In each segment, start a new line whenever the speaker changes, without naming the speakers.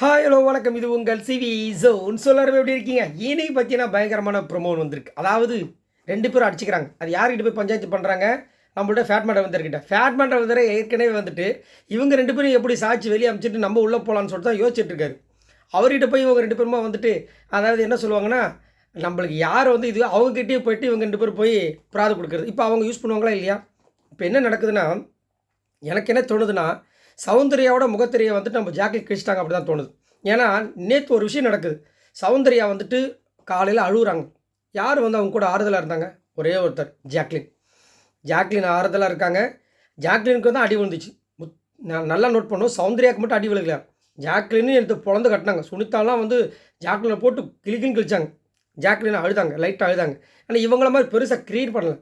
Hi hello வணக்கம். இது உங்கள் சிவி ஜோன். எல்லாரும் எப்படி இருக்கீங்க? இன்னைக்கு பார்த்தீங்கன்னா பயங்கரமான ப்ரொமோ வந்திருக்கு. அதாவது 2 பேரும் அடிச்சுக்கிறாங்க. அது யார்கிட்ட போய் பஞ்சாயத்து பண்ணுறாங்க? நம்மள்ட்ட ஃபேட் மேட்டர் வந்திருக்கிட்ட. ஃபேட் மேட்டர் வந்து ஏற்கனவே வந்துட்டு இவங்க 2 பேரும் எப்படி சாட்சி வெளியே அமைச்சிட்டு நம்ம உள்ளே போகலான்னு சொல்லிட்டு தான் யோசிச்சுட்டு இருக்காரு. அவர்கிட்ட போய் இவங்க 2 பேருமா வந்துட்டு அதாவது என்ன சொல்லுவாங்கன்னா, நம்மளுக்கு யார் வந்து இது அவங்ககிட்டயே போயிட்டு இவங்க 2 பேரும் போய் பிராது கொடுக்குறது. இப்போ அவங்க யூஸ் பண்ணுவாங்களா இல்லையா? இப்போ என்ன நடக்குதுன்னா, எனக்கு என்ன தோணுதுன்னா, சௌந்தர்யாவோட முகத்திரையை வந்துட்டு நம்ம ஜாக்கி கிழிச்சிட்டாங்க அப்படி தான் தோணுது. ஏன்னா நேற்று ஒரு விஷயம் நடக்குது. சௌந்தர்யா வந்துட்டு காலையில் அழுகுறாங்க. யார் வந்து அவங்க கூட ஆறுதலாக இருந்தாங்க? ஒரே ஒருத்தர், ஜாக்லின். ஜாக்லின் ஆறுதலாக இருக்காங்க. ஜாக்லினுக்கு தான் அடி விழுந்துச்சு. நான் நல்லா நோட் பண்ணும், சௌந்தர்யாவுக்கு மட்டும் அடி விழுகல. ஜாக்லின்னு எடுத்து பொழந்து கட்டினாங்க. சுனிதாலாம் வந்து ஜாக்லினை போட்டு கிளிக்கின்னு கிழிச்சாங்க. ஜாக்லினை அழுதாங்க, லைட்டாக அழுதாங்க. ஆனால் இவங்கள மாதிரி பெருசாக க்ரியேட் பண்ணல.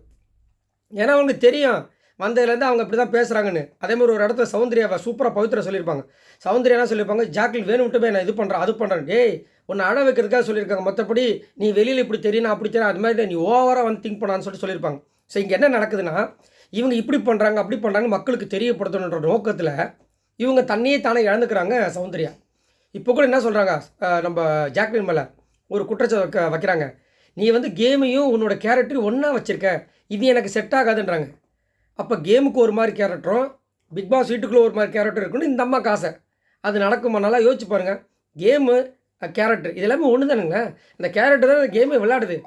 ஏன்னா அவங்களுக்கு தெரியும் வந்ததுலேருந்து அவங்க இப்படி தான் பேசுகிறாங்கன்னு. அதேமாதிரி ஒரு இடத்துல சௌந்தர்யாவை சூப்பராக பவித்ரா சொல்லியிருப்பாங்க. சௌந்தர்யா என்ன சொல்லியிருப்பாங்க, ஜாக்லின் வேணும்ட்டு போய் நான் இது பண்ணுறேன் அது பண்ணுறேன். டேய் உன்னை அழ வைக்கிறதுக்காக சொல்லியிருக்காங்க. மற்றபடி நீ வெளியில் இப்படி தெரியும் நான் அப்படி தெரியும் அது மாதிரி நீ ஓவராக வந்து திங்க் பண்ணான்னு சொல்லியிருப்பாங்க. ஸோ இங்கே என்ன நடக்குதுன்னா, இவங்க இப்படி பண்ணுறாங்க அப்படி பண்ணுறாங்க மக்களுக்கு தெரியப்படுத்தணுன்ற நோக்கத்தில் இவங்க தண்ணியே தானே இழந்துக்கிறாங்க சௌந்தர்யா. இப்போ கூட என்ன சொல்கிறாங்க, நம்ம ஜாக்லின் மேலே ஒரு குற்றச்சாட்டு வைக்கிறாங்க. நீ வந்து கேமையும் உன்னோட கேரக்டரும் ஒன்றா வச்சுருக்க, இது எனக்கு செட் ஆகாதுன்றாங்க. அப்போ கேமுக்கு ஒரு மாதிரி கேரக்டரும் பிக் பாஸ் வீட்டுக்குள்ளே ஒரு மாதிரி கேரக்டர் இருக்குன்னு இந்த அம்மா காசை அது நடக்குமா? நல்லா யோசிச்சு பாருங்கள். கேமு கேரக்டர் இது எல்லாமே ஒன்று தானுங்க. இந்த கேரக்டர் தான் கேமே விளையாடுது.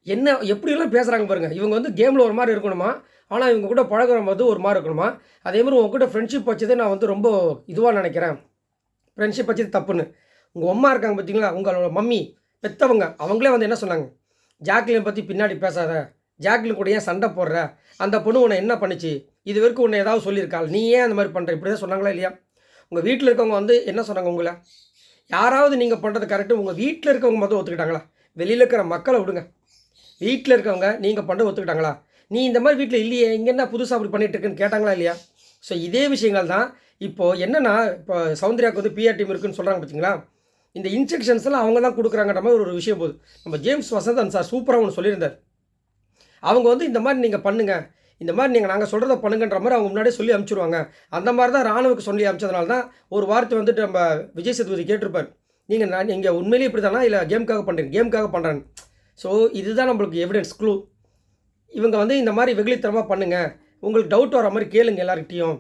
என்ன எப்படியெல்லாம் பேசுகிறாங்க பாருங்கள். இவங்க வந்து கேமில் ஒரு மாதிரி இருக்கணுமா, ஆனால் இவங்க கூட பழகுற போது ஒரு மாதிரி இருக்கணுமா. அதேமாதிரி உங்ககிட்ட ஃப்ரெண்ட்ஷிப் வச்சதே நான் வந்து ரொம்ப இதுவாக நினைக்கிறேன். ஃப்ரெண்ட்ஷிப் வச்சது தப்புன்னு. உங்கள் அம்மா இருக்காங்க பார்த்தீங்களா, உங்களோட மம்மி பெற்றவங்க, அவங்களே வந்து என்ன சொன்னாங்க, ஜாக்லினை பற்றி பின்னாடி பேசாத, ஜாக்லின் கூட ஏன் சண்டை போடுற, அந்த பொண்ணு உன்னை என்ன பண்ணிச்சு, இது வரைக்கும் உன்னை ஏதாவது சொல்லியிருக்காள், நீ ஏன் அந்த மாதிரி பண்ணுற, இப்படி தான் சொன்னாங்களா இல்லையா? உங்கள் வீட்டில் இருக்கவங்க வந்து என்ன சொன்னாங்க உங்களை? யாராவது நீங்கள் பண்ணுறது கரெக்டு உங்கள் வீட்டில் இருக்கவங்க மட்டும் ஒத்துக்கிட்டாங்களா? வெளியில் இருக்கிற மக்களை விடுங்க. வீட்டில் இருக்கவங்க நீங்கள் பண்ணுறது ஒத்துக்கிட்டாங்களா? நீ இந்த மாதிரி வீட்டில் இல்லையே, இங்கே என்ன புதுசாக அப்படி பண்ணிட்டு இருக்குன்னு கேட்டாங்களா இல்லையா? ஸோ இதே விஷயங்கள் தான் இப்போது என்னென்னா, இப்போ சௌந்தர்யாவுக்கு வந்து பிஆர் டீம் இருக்குன்னு சொல்கிறாங்க பார்த்தீங்களா, இந்த இன்ஸ்ட்ரக்ஷன்ஸ்லாம் அவங்க தான் கொடுக்குறாங்கன்ற மாதிரி ஒரு விஷயம் போகுது. நம்ம ஜேம்ஸ் வசந்தன் சார் சூப்பராக ஒன்று சொல்லியிருந்தார். அவங்க வந்து இந்த மாதிரி நீங்கள் பண்ணுங்கள், இந்த மாதிரி நீங்கள் நாங்கள் சொல்கிறத பண்ணுங்கன்ற மாதிரி அவங்க முன்னாடியே சொல்லி அனுப்பிச்சிடுவாங்க. அந்த மாதிரி தான் ராணுவுக்கு சொல்லி அனுப்பிச்சதுனால தான் ஒரு வார்த்தை வந்துட்டு நம்ம விஜய் சேதுபதி கேட்டிருப்பார், நீங்கள் உண்மையிலேயே இப்படி தானா இல்லை கேமுக்காக பண்ணுறீங்க, கேமுக்காக பண்ணுறேன்னு. ஸோ இதுதான் நம்மளுக்கு எவிடன்ஸ் க்ளூ. இவங்க வந்து இந்த மாதிரி வெகுளித்தனமாக பண்ணுங்கள், உங்களுக்கு டவுட் வர மாதிரி கேளுங்க எல்லாருக்கிட்டையும்.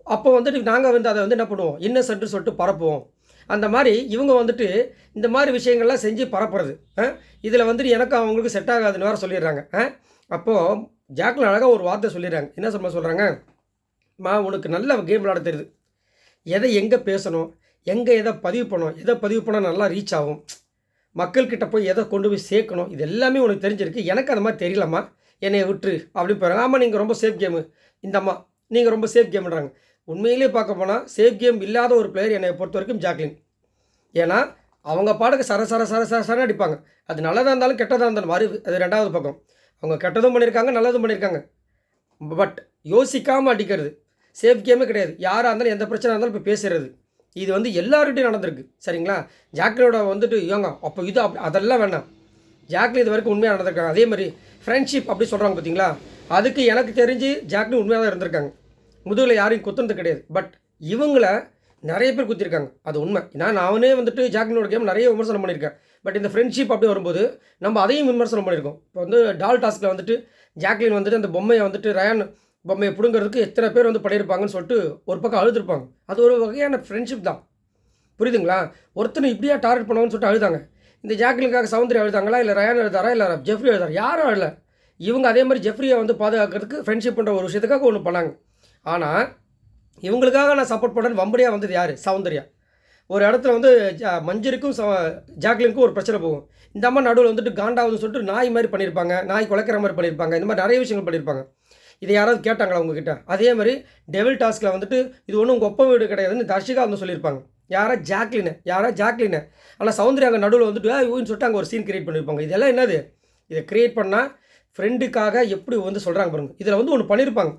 அப்போ வந்துட்டு நாங்கள் வந்து அதை வந்து என்ன பண்ணுவோம், இன்னசென்ட்னு சொல்லிட்டு பரப்புவோம். அந்த மாதிரி இவங்க வந்துட்டு இந்த மாதிரி விஷயங்கள்லாம் செஞ்சு பரப்புறது. இதில் வந்துட்டு எனக்கு அவங்களுக்கு செட் ஆகாதுன்னு வேறு சொல்லிடுறாங்க. அப்போது ஜாக்லின் அழகாக ஒரு வார்த்தை சொல்லிடுறாங்க. என்ன சொல்கிறாங்க, உனக்கு நல்ல கேம் விளையாட தெரியுது, எதை எங்கே பேசணும், எங்கே எதை பதிவு பண்ணணும், எதை பதிவு பண்ணால் நல்லா ரீச் ஆகும், மக்கள்கிட்ட போய் எதை கொண்டு போய் சேர்க்கணும், இது எல்லாமே உனக்கு தெரிஞ்சிருக்கு, எனக்கு அந்த மாதிரி தெரியலம்மா, என்னை விட்டுரு அப்படின்னு போகிறாங்க. ஆமாம் நீங்கள் ரொம்ப சேஃப் கேமு, இந்த அம்மா நீங்கள் ரொம்ப சேஃப் கேம்ன்றாங்க. உண்மையிலே பார்க்க போனால் சேஃப் கேம் இல்லாத ஒரு பிளேயர் என்னை பொறுத்த வரைக்கும் ஜாக்லின். ஏன்னா அவங்க பாட்டுக்கு சர அடிப்பாங்க. அது நல்லதாக இருந்தாலும் கெட்டதாக இருந்தாலும் மாதிரி அது ரெண்டாவது பக்கம். அவங்க கெட்டதும் பண்ணியிருக்காங்க நல்லதும் பண்ணியிருக்காங்க. பட் யோசிக்காமல் அடிக்கிறது சேஃப் கேமே கிடையாது. யாராக இருந்தாலும் எந்த பிரச்சனை இருந்தாலும் இப்போ பேசுகிறது, இது வந்து எல்லார்கிட்டையும் நடந்திருக்கு. சரிங்களா? ஜாக்லினோட வந்துட்டு இவங்க அப்போ இது அதெல்லாம் வேணாம். ஜாக்லின் இது வரைக்கும் உண்மையாக நடந்திருக்காங்க. அதே மாதிரி ஃப்ரெண்ட்ஷிப் அப்படி சொல்கிறாங்க பார்த்தீங்களா, அதுக்கு எனக்கு தெரிஞ்சு ஜாக்லின் உண்மையாக தான் இருந்திருக்காங்க. முதுகில் யாரையும் குத்துனது கிடையாது. பட் இவங்களை நிறைய பேர் குத்திருக்காங்க, அது உண்மை. நானே வந்துட்டு ஜாக்லினோட கேம் நிறைய விமர்சனம் பண்ணியிருக்கேன். பட் இந்த ஃப்ரெண்ட்ஷிப் அப்படி வரும்போது நம்ம அதையும் விமர்சனம் பண்ணியிருக்கோம். இப்போ வந்து டால் டாஸ்கில் வந்துட்டு ஜாக்லின் வந்துட்டு அந்த பொம்மையை வந்துட்டு ரயான் பொம்மையை பிடுங்கிறதுக்கு எத்தனை பேர் வந்து பண்ணியிருப்பாங்கன்னு சொல்லிட்டு ஒரு பக்கம் அழுதுருப்பாங்க. அது ஒரு வகையான ஃப்ரெண்ட்ஷிப் தான். புரியுதுங்களா? ஒருத்தனை இப்படியா டார்கெட் பண்ணுவாங்கன்னு சொல்லிட்டு அழுதாங்க. இந்த ஜாக்லினுக்காக சௌந்தர்யா அழுதாங்களா, இல்லை ரயான் எழுதாரா, இல்லை ஜெஃப்ரி எழுதாரா? யாரும் அழல. இவங்க அதே மாதிரி ஜெஃப்ரியை வந்து பாதுகாக்கிறதுக்கு ஃப்ரெண்ட்ஷிப் பண்ணுற ஒரு விஷயத்துக்காக ஒன்று பண்ணாங்க. ஆனால் இவங்களுக்காக நான் சப்போர்ட் பண்ணுறேன்னு வம்படியாக வந்தது யார்? சௌந்தர்யா. ஒரு இடத்துல வந்து மஞ்சருக்கும் ஜாக்லினுக்கும் ஒரு பிரச்சனை போகும். இந்த அம்மா நடுவில் வந்துட்டு காண்டாவுதுன்னு சொல்லிட்டு நாய் மாதிரி பண்ணியிருப்பாங்க, நாய் குலைக்கிற மாதிரி பண்ணியிருப்பாங்க, இந்த மாதிரி நிறைய விஷயங்கள் பண்ணியிருப்பாங்க. இதை யாராவது கேட்டாங்களா உங்ககிட்ட? அதே மாதிரி டெவில் டாஸ்கில் வந்துட்டு இது ஒன்றும் உங்கள் ஒப்ப வீடு கிடையாதுன்னு தர்ஷிகா வந்து சொல்லியிருப்பாங்க. யாரா ஜாக்லினை. ஆனால் சௌந்தர்யா அங்கே நடுவில் வந்துட்டு ஊன்னு சொல்லிட்டு அங்கே ஒரு சீன் கிரியேட் பண்ணியிருப்பாங்க. இதெல்லாம் என்னது? இதை கிரியேட் பண்ணால் ஃப்ரெண்டுக்காக எப்படி வந்து சொல்கிறாங்க பாருங்கள். இதில் வந்து ஒன்று பண்ணியிருப்பாங்க,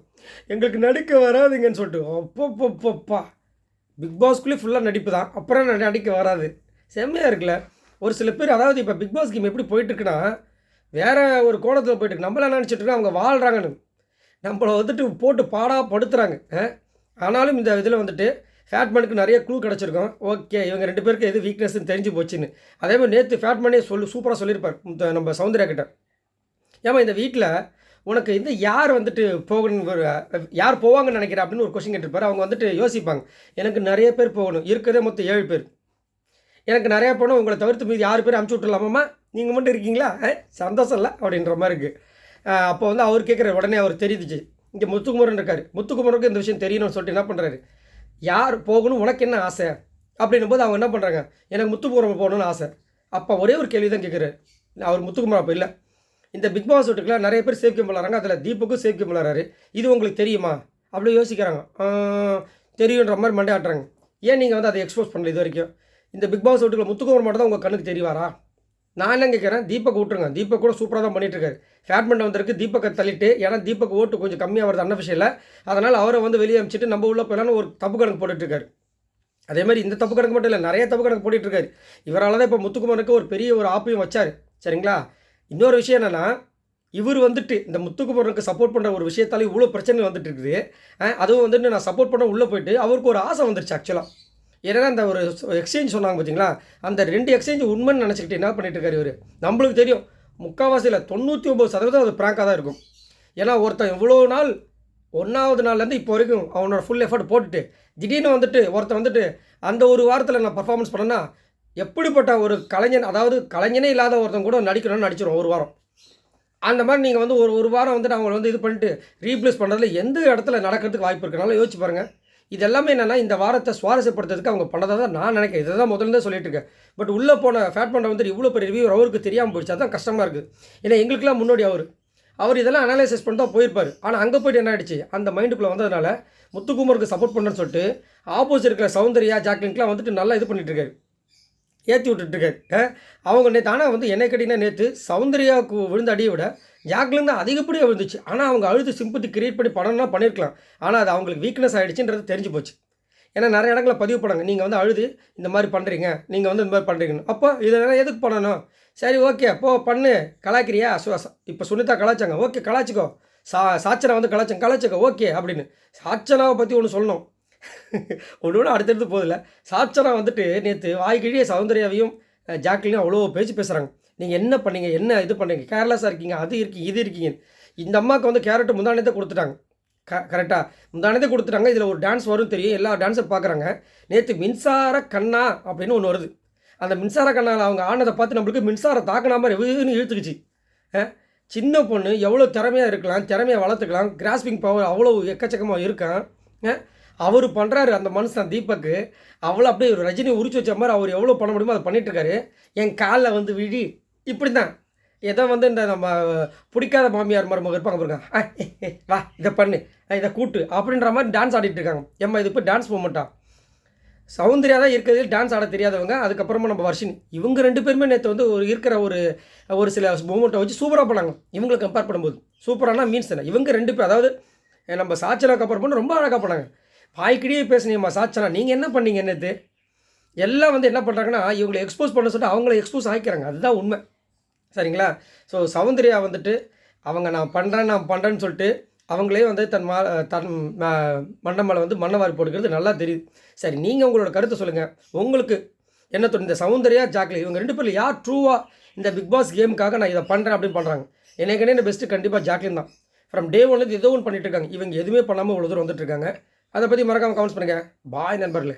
எங்களுக்கு நடிக்க வராதுங்கன்னு சொல்லிட்டு. அப்பப்பப்பா பிக் பாஸ்க்குள்ளே ஃபுல்லாக நடிப்பு தான், அப்புறம் நடிக்க வராது. செம்மையாக இருக்குல்ல. ஒரு சில பேர் அதாவது இப்போ பிக் பாஸ் கேம் எப்படி போயிட்டுருக்குன்னா வேறு ஒரு கோணத்தில் போயிட்டுருக்கு. நம்மளாம் நினச்சிட்ருக்கோம் அவங்க வாழ்கிறாங்கன்னு, நம்மளை வந்துட்டு போட்டு பாடாக படுத்துகிறாங்க. ஆனாலும் இந்த இதில் வந்துட்டு ஃபேட்மேனுக்கு நிறைய க்ளூ கிடச்சிருக்கும். ஓகே, இவங்க 2 பேருக்கு எது வீக்னஸ்ன்னு தெரிஞ்சு போச்சுன்னு. அதேமாதிரி நேற்று ஃபேட்மேனே சூப்பராக சொல்லியிருப்பார் நம்ம சௌந்தர்யா கிட்ட. ஏமா இந்த வீட்டில் உனக்கு யார் வந்துட்டு போகணும், யார் போவாங்கன்னு நினைக்கிறேன் அப்படின்னு ஒரு கொஸ்டின் கேட்டிருப்பார். அவங்க வந்துட்டு யோசிப்பாங்க, எனக்கு நிறைய பேர் போகணும், இருக்கிறதே மொத்தம் 7 பேர், எனக்கு நிறையா போகணும், உங்களை தவிர்த்து மீது 6 பேர் அமுச்சு விட்டுலாமாம்மா, நீங்கள் மட்டும் இருக்கீங்களா, சந்தோஷம் இல்லை அப்படின்ற மாதிரி இருக்குது. அப்போ அவர் கேட்குற உடனே அவர் தெரிஞ்சிச்சு, இங்கே முத்துக்குமரன் இருக்கார், முத்துக்குமரனுக்கு இந்த விஷயம் தெரியணும்னு சொல்லிட்டு என்ன பண்ணுறாரு, யார் போகணும் உனக்கு என்ன ஆசை அப்படின்னும் போது அவங்க என்ன பண்ணுறாங்க, எனக்கு முத்துக்குமரன் போகணுன்னு ஆசை. அப்போ ஒரே ஒரு கேள்வி தான் கேட்குறாரு அவர் முத்துக்குமரன். அப்போ இல்லை, இந்த பிக் பாஸ் வீட்டுக்குலாம் நிறைய பேர் சேஃப் கேம் விளாட்றாங்க, அதில் தீபக்கும் சேஃப் கேம் விளாட்றாரு, இது உங்களுக்கு தெரியுமா அப்படி யோசிக்கிறாங்க. தெரியுன்ற மாதிரி மண்டே ஆட்டுறாங்க. ஏன் நீங்கள் அதை எக்ஸ்போஸ் பண்ணல இது வரைக்கும்? இந்த பிக் பாஸ் வீட்டுக்குள்ள முத்துக்குமரன் மட்டும் தான் உங்கள் கண்ணுக்கு தெரியவாரா? நான் என்ன கேட்குறேன், தீபக் விட்டுருங்க, தீபக் கூட சூப்பராக தான் பண்ணிட்டுருக்காரு. ஃபேட்மெண்ட் வந்திருக்கு, தீபக்கை தள்ளிட்டு, ஏன்னா தீபக் ஓட்டு கொஞ்சம் கம்மியாக வருது அன்அஃபிஷியலில், அதனால் அவரை வெளியே அனுப்பிச்சிட்டு நம்ம உள்ள போயிடலான்னு ஒரு தப்பு கணக்கு போட்டுட்ருக்காரு. அதேமாதிரி இந்த தப்பு கணக்கு மட்டும் இல்லை, நிறைய தப்பு கணக்கு போட்டுட்ருக்காரு. இவரால் தான் இப்போ முத்துக்குமரனுக்கு ஒரு பெரிய ஒரு ஆப்பையும் வச்சார். சரிங்களா? இன்னொரு விஷயம் என்னென்னா, இவர் இந்த முத்துக்குமரனுக்கு சப்போர்ட் பண்ணுற ஒரு விஷயத்தாலே இவ்வளோ பிரச்சனை வந்துட்டு இருக்குது. அதுவும் நான் சப்போர்ட் பண்ண உள்ளே போயிட்டு அவருக்கு ஒரு ஆசை வந்துருச்சு ஆக்சுவலாக. ஏன்னா அந்த ஒரு எக்ஸ்சேஞ்ச் சொன்னாங்க பார்த்தீங்களா, அந்த 2 எக்ஸ்சேஞ்ச் உண்மைன்னு நினச்சிக்கிட்டு என்ன பண்ணிட்டு இருக்காரு இவர். நம்மளுக்கு தெரியும் முக்கால்வாசியில் 99% அது ப்ராங்காக தான் இருக்கும். ஏன்னா ஒருத்தன் இவ்வளோ நாள் 1வது நாள்லேருந்து இப்போ வரைக்கும் அவனோட ஃபுல் எஃபர்ட் போட்டுட்டு திடீர்னு ஒருத்தன் அந்த ஒரு வாரத்தில் நான் பர்ஃபார்மன்ஸ் பண்ணேன்னா, எப்படிப்பட்ட ஒரு கலைஞன், அதாவது கலைஞனே இல்லாத ஒருத்தன் கூட நடிக்கணும்னு நடிச்சிடும் ஒரு வாரம். அந்த மாதிரி நீங்கள் ஒரு வாரம் அவங்களை இது பண்ணிட்டு ரீப்ளேஸ் பண்ணுறதுல எந்த இடத்துல நடக்கிறதுக்கு வாய்ப்பு இருக்குனால யோசிச்சு பாருங்கள். இது எல்லாமே என்னென்னா இந்த வாரத்தை சுவாரஸ்யப்படுத்துறதுக்கு அவங்க பண்ணதாக தான் நான் நினைக்கிறேன். இதை தான் முதல்ல சொல்லிட்டு இருக்கேன். பட் உள்ளே போன ஃபேட்மேன் இவ்வளோ பெரிய ரிவ்யூ அவருக்கு தெரியாமல் போயிடுச்சு. அதான் கஷ்டமாக இருக்குது. ஏன்னா எங்களுக்கெல்லாம் முன்னாடி அவர் இதெல்லாம் அனலைசிஸ் பண்ணி தான் போயிருப்பார். ஆனால் அங்கே போய்ட்டு என்ன ஆகிடுச்சு, அந்த மைண்டுக்குள்ளே வந்ததுனால முத்துக்குமருக்கு சப்போர்ட் பண்ணுறேன்னு சொல்லிட்டு ஆப்போசிட் இருக்கிற சௌந்தர்யா ஜாக்லின்லாம் நல்லா இது பண்ணிட்டு இருக்காரு, ஏற்றி விட்டுட்டுருக்காரு. அவங்க நேற்று ஆனால் என்னை கேட்டிங்கன்னா நேற்று சௌந்தர்யாவுக்கு விழுந்த அடியை விட ஜாக்லின் தான் அதிகப்படியாக விழுந்துச்சு. ஆனால் அவங்க அழுது சிம்பத்தி கிரியேட் பண்ணி படம்னா பண்ணியிருக்கலாம். ஆனால் அது அவங்களுக்கு வீக்னஸ் ஆகிடுச்சுன்றது தெரிஞ்சு போச்சு. ஏன்னா நிறைய இடங்களில் பதிவு பண்ணாங்க, நீங்கள் அழுது இந்த மாதிரி பண்ணுறீங்க, நீங்கள் இந்த மாதிரி பண்ணுறீங்கன்னு. அப்போ இதெல்லாம் எதுக்கு பண்ணணும்? சரி ஓகே பண்ணு, கலாய்க்கிறியா? இப்போ சுனிதா கலாய்ச்சாங்க, ஓகே கலாய்ச்சிக்கோ. சாச்சனா கலாய்ச்சிக்கோ ஓகே அப்படின்னு. சாச்சனாவை பற்றி ஒன்று சொல்லணும், ஒன்று அடுத்தடுத்து போதில்லை. சாச்சனா நேற்று வாய்க்கிழியே சௌந்தர்யாவையும் ஜாக்லினையும் அவ்வளோ பேச்சு பேசுகிறாங்க. நீங்கள் என்ன பண்ணீங்க, என்ன இது பண்ணுறீங்க, கேர்லெஸ்ஸாக இருக்கீங்க, அது இருக்கீங்க, இது இருக்கீங்க. இந்த அம்மாவுக்கு கேரக்டர் முந்தானத்தை கொடுத்துட்டாங்க. கரெக்டாக முந்தானத்தை கொடுத்துட்டாங்க. இதில் ஒரு டான்ஸ் வரும் தெரியும், எல்லா டான்ஸை பார்க்குறாங்க. நேற்று மின்சார கண்ணா அப்படின்னு ஒன்று வருது. அந்த மின்சார கண்ணால் அவங்க ஆனதை பார்த்து நம்மளுக்கு மின்சாரம் தாக்கினா மாதிரி எவ்வளோன்னு இழுத்துக்குச்சு. சின்ன பொண்ணு எவ்வளோ திறமையாக இருக்கலாம், திறமையை வளர்த்துக்கலாம், கிராஸ்பிங் பவர் அவ்வளோ எக்கச்சக்கமாக இருக்கான். அவர் பண்ணுறாரு அந்த மனுஷன் தீபக்கு. அவ்வளோ அப்படியே ரஜினி உரிச்சு வச்ச மாதிரி அவர் எவ்வளோ பண்ண முடியுமோ அதை பண்ணிகிட்ருக்காரு. என் காலில் விழி இப்படி தான் ஏதோ இந்த நம்ம பிடிக்காத மாமியார் மருமக இருப்பாங்க பாருங்க, வா இதை பண்ணு, இதை கூட்டு அப்படின்ற மாதிரி டான்ஸ் ஆடிட்டு இருக்காங்க. ஏம்மா இது இப்போ டான்ஸ் மூமெண்ட்டா? சௌந்தர்யா தான் இருக்கிறது டான்ஸ் ஆட தெரியாதவங்க. அதுக்கப்புறமா நம்ம வர்ஷினி, இவங்க 2 பேருமே நேற்று இருக்கிற ஒரு சில மூமெண்ட்டை வச்சு சூப்பராக பண்ணாங்க. இவங்களை கம்பேர் பண்ணும்போது சூப்பரானா மீன்ஸ் என்ன, இவங்க 2 பேர் அதாவது நம்ம சாச்சனா கம்பேர் பண்ணி ரொம்ப அழகாக பண்ணாங்க. பாய்க்கிடையே பேசுனீங்கம்மா சாச்சனா, நீங்கள் என்ன பண்ணீங்க நேற்று? எல்லாம் என்ன பண்ணுறாங்கன்னா இவங்களை எக்ஸ்போஸ் பண்ண சொல்லிட்டு அவங்கள எக்ஸ்போஸ் ஆகிக்கிறாங்க. அதுதான் உண்மை. சரிங்களா? ஸோ சௌந்தர்யா அவங்க நான் பண்ணுறேன்னு சொல்லிட்டு அவங்களே தன் மண்டை மேலே மண்ணவாரி போட்டுக்கிறது நல்லா தெரியுது. சரி, நீங்கள் உங்களோட கருத்தை சொல்லுங்கள். உங்களுக்கு என்ன தோணும், இந்த சௌந்தர்யா ஜாக்லின் இவங்க 2 பேரில் யார் ட்ரூவாக இந்த பிக் பாஸ் கேமுக்காக நான் இதை பண்ணுறேன் அப்படின்னு பண்ணுறாங்க? எனக்கு பெஸ்ட்டு கண்டிப்பாக ஜாக்லின் தான். ஃப்ரம் டே 1 ஏதோ ஒன்று பண்ணிட்டு இருக்காங்க. இவங்க எதுவுமே பண்ணாமல் இவ்வளோ தூரம் வந்துட்டு இருக்காங்க. அதை பற்றி மறக்காமல் கமெண்ட்ஸ் பண்ணுங்கள். பாய் நண்பர்களே.